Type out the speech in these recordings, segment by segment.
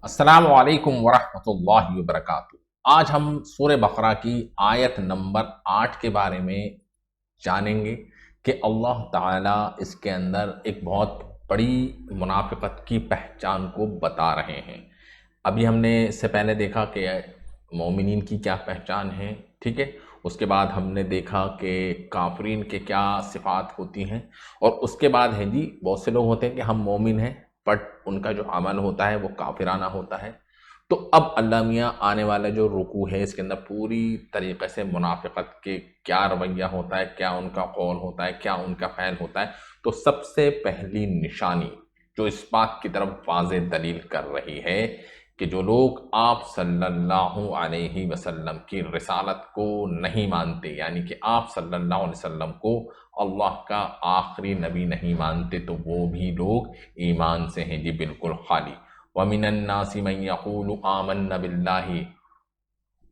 السلام علیکم ورحمۃ اللہ وبرکاتہ۔ آج ہم سورہ بقرہ کی آیت نمبر 8 کے بارے میں جانیں گے کہ اللہ تعالیٰ اس کے اندر ایک بہت بڑی منافقت کی پہچان کو بتا رہے ہیں۔ ابھی ہم نے اس سے پہلے دیکھا کہ مومنین کی کیا پہچان ہے، ٹھیک ہے۔ اس کے بعد ہم نے دیکھا کہ کافرین کے کیا صفات ہوتی ہیں، اور اس کے بعد ہے جی بہت سے لوگ ہوتے ہیں کہ ہم مومن ہیں بٹ ان کا جو عمل ہوتا ہے وہ کافرانہ ہوتا ہے۔ تو اب اللہ میاں آنے والا جو رکوع ہے اس کے اندر پوری طریقے سے منافقت کے کیا رویہ ہوتا ہے، کیا ان کا قول ہوتا ہے، کیا ان کا فعل ہوتا ہے۔ تو سب سے پہلی نشانی جو اس بات کی طرف واضح دلیل کر رہی ہے کہ جو لوگ آپ صلی اللہ علیہ وسلم کی رسالت کو نہیں مانتے، یعنی کہ آپ صلی اللہ علیہ وسلم کو اللہ کا آخری نبی نہیں مانتے، تو وہ بھی لوگ ایمان سے ہیں جی بالکل خالی۔ وَمِنَ النَّاسِ مَن يَقُولُ آمَنَّ بِاللَّهِ،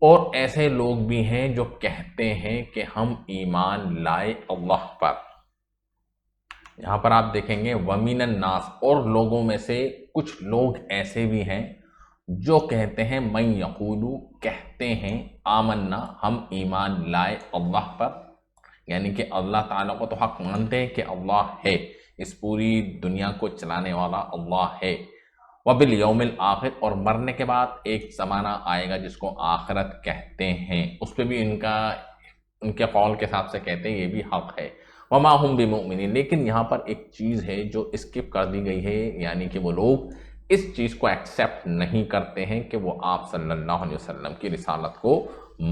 اور ایسے لوگ بھی ہیں جو کہتے ہیں کہ ہم ایمان لائے اللہ پر۔ یہاں پر آپ دیکھیں گے وَمِنَ النَّاسِ، اور لوگوں میں سے کچھ لوگ ایسے بھی ہیں جو کہتے ہیں من یقولو، کہتے ہیں آمنا، ہم ایمان لائے اللہ پر، یعنی کہ اللہ تعالیٰ کو تو حق مانتے ہیں کہ اللہ ہے، اس پوری دنیا کو چلانے والا اللہ ہے۔ وبالیوم الآخر، اور مرنے کے بعد ایک زمانہ آئے گا جس کو آخرت کہتے ہیں، اس پہ بھی ان کے قول کے حساب سے کہتے ہیں یہ بھی حق ہے۔ وما ہم بمؤمنین، لیکن یہاں پر ایک چیز ہے جو اسکپ کر دی گئی ہے، یعنی کہ وہ لوگ اس چیز کو ایکسیپٹ نہیں کرتے ہیں کہ وہ آپ صلی اللہ علیہ وسلم کی رسالت کو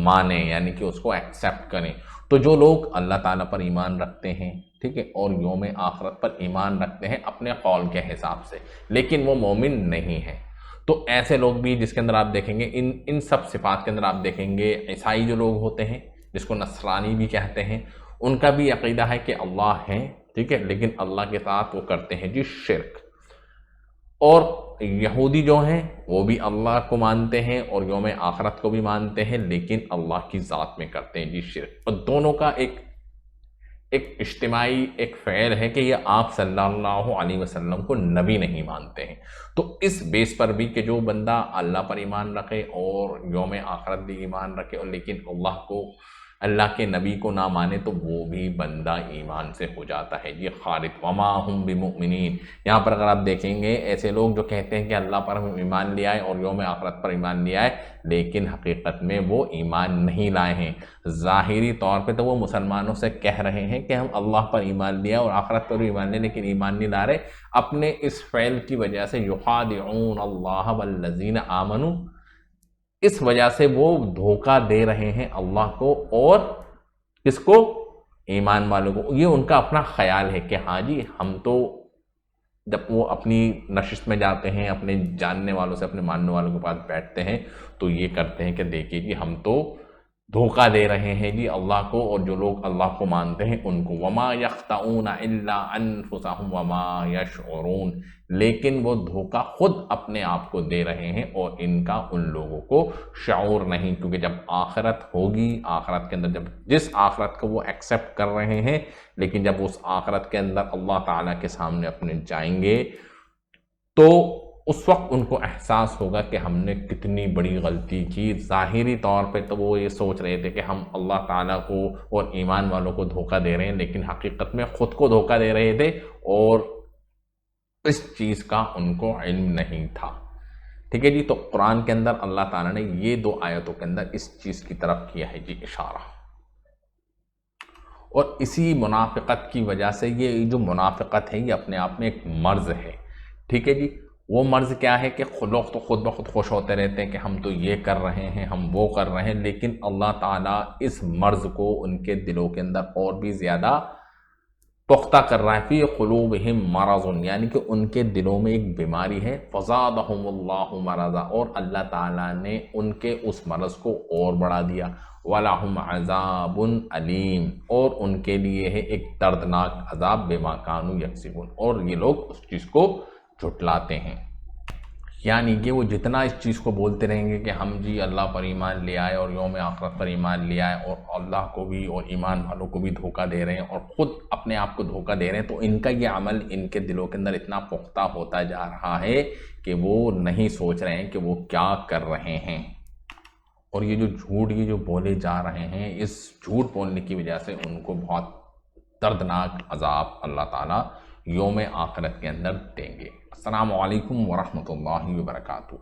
مانیں، یعنی کہ اس کو ایکسیپٹ کریں۔ تو جو لوگ اللہ تعالیٰ پر ایمان رکھتے ہیں، ٹھیک ہے، اور یوم آخرت پر ایمان رکھتے ہیں اپنے قول کے حساب سے، لیکن وہ مومن نہیں ہیں، تو ایسے لوگ بھی جس کے اندر آپ دیکھیں گے ان سب صفات کے اندر آپ دیکھیں گے عیسائی جو لوگ ہوتے ہیں جس کو نصرانی بھی کہتے ہیں، ان کا بھی عقیدہ ہے کہ اللہ ہیں، ٹھیک ہے، لیکن اللہ کے ساتھ وہ کرتے ہیں جی شرک۔ اور یہودی جو ہیں وہ بھی اللہ کو مانتے ہیں اور یوم آخرت کو بھی مانتے ہیں، لیکن اللہ کی ذات میں کرتے ہیں جی شرک۔ اور دونوں کا ایک اجتماعی ایک فعل ہے کہ یہ آپ صلی اللہ علیہ وسلم کو نبی نہیں مانتے ہیں۔ تو اس بیس پر بھی کہ جو بندہ اللہ پر ایمان رکھے اور یوم آخرت بھی ایمان رکھے اور لیکن اللہ کے نبی کو نہ مانے، تو وہ بھی بندہ ایمان سے ہو جاتا ہے یہ خارج۔ وما ہم بمؤمنین، یہاں پر اگر آپ دیکھیں گے ایسے لوگ جو کہتے ہیں کہ اللہ پر ہم ایمان لے آئے اور یوم آخرت پر ایمان لے آئے، لیکن حقیقت میں وہ ایمان نہیں لائے ہیں۔ ظاہری طور پہ تو وہ مسلمانوں سے کہہ رہے ہیں کہ ہم اللہ پر ایمان لیا اور آخرت پر بھی ایمان لیا، لیکن ایمان نہیں لا رہے۔ اپنے اس فعل کی وجہ سے یخادعون اللہ والذین آمنوا، اس وجہ سے وہ دھوکہ دے رہے ہیں اللہ کو اور اس کو ایمان والوں کو۔ یہ ان کا اپنا خیال ہے کہ ہاں جی ہم تو، جب وہ اپنی نشست میں جاتے ہیں اپنے جاننے والوں سے، اپنے ماننے والوں کے پاس بیٹھتے ہیں، تو یہ کرتے ہیں کہ دیکھیے جی ہم تو دھوکہ دے رہے ہیں جی اللہ کو، اور جو لوگ اللہ کو مانتے ہیں ان کو۔ وما یخطئون الا انفسهم وما یشعرون، لیکن وہ دھوکہ خود اپنے آپ کو دے رہے ہیں اور ان کا ان لوگوں کو شعور نہیں، کیونکہ جب آخرت ہوگی، آخرت کے اندر جس آخرت کو وہ ایکسیپٹ کر رہے ہیں، لیکن جب اس آخرت کے اندر اللہ تعالیٰ کے سامنے اپنے جائیں گے تو اس وقت ان کو احساس ہوگا کہ ہم نے کتنی بڑی غلطی کی۔ ظاہری طور پہ تو وہ یہ سوچ رہے تھے کہ ہم اللہ تعالیٰ کو اور ایمان والوں کو دھوکہ دے رہے ہیں، لیکن حقیقت میں خود کو دھوکہ دے رہے تھے اور اس چیز کا ان کو علم نہیں تھا، ٹھیک ہے جی۔ تو قرآن کے اندر اللہ تعالیٰ نے یہ دو آیتوں کے اندر اس چیز کی طرف کیا ہے جی اشارہ، اور اسی منافقت کی وجہ سے یہ جو منافقت ہے یہ اپنے آپ میں ایک مرض ہے، ٹھیک ہے جی۔ وہ مرض کیا ہے کہ لوگ تو خود بخود خوش ہوتے رہتے ہیں کہ ہم تو یہ کر رہے ہیں، ہم وہ کر رہے ہیں، لیکن اللہ تعالیٰ اس مرض کو ان کے دلوں کے اندر اور بھی زیادہ پختہ کر رہا ہے۔ فی قلوبہم مرض، یعنی کہ ان کے دلوں میں ایک بیماری ہے۔ فزادہم اللہ مرضا، اور اللہ تعالیٰ نے ان کے اس مرض کو اور بڑھا دیا۔ وَلَهُمْ عَذَابٌ علیم، اور ان کے لیے ہے ایک دردناک عذاب، بما کانوا یکسبون، اور یہ لوگ اس چیز کو جھٹلاتے ہیں۔ یعنی کہ وہ جتنا اس چیز کو بولتے رہیں گے کہ ہم جی اللہ پر ایمان لے آئے اور یوم آخرت پر ایمان لے آئے اور اللہ کو بھی اور ایمان والوں کو بھی دھوکہ دے رہے ہیں اور خود اپنے آپ کو دھوکہ دے رہے ہیں، تو ان کا یہ عمل ان کے دلوں کے اندر اتنا پختہ ہوتا جا رہا ہے کہ وہ نہیں سوچ رہے ہیں کہ وہ کیا کر رہے ہیں، اور یہ جو جھوٹ یہ جو بولے جا رہے ہیں، اس جھوٹ بولنے کی وجہ سے ان کو بہت دردناک عذاب اللہ تعالیٰ یوم آخرت کے اندر دیں گے۔ السلام علیکم ورحمۃ اللہ وبرکاتہ۔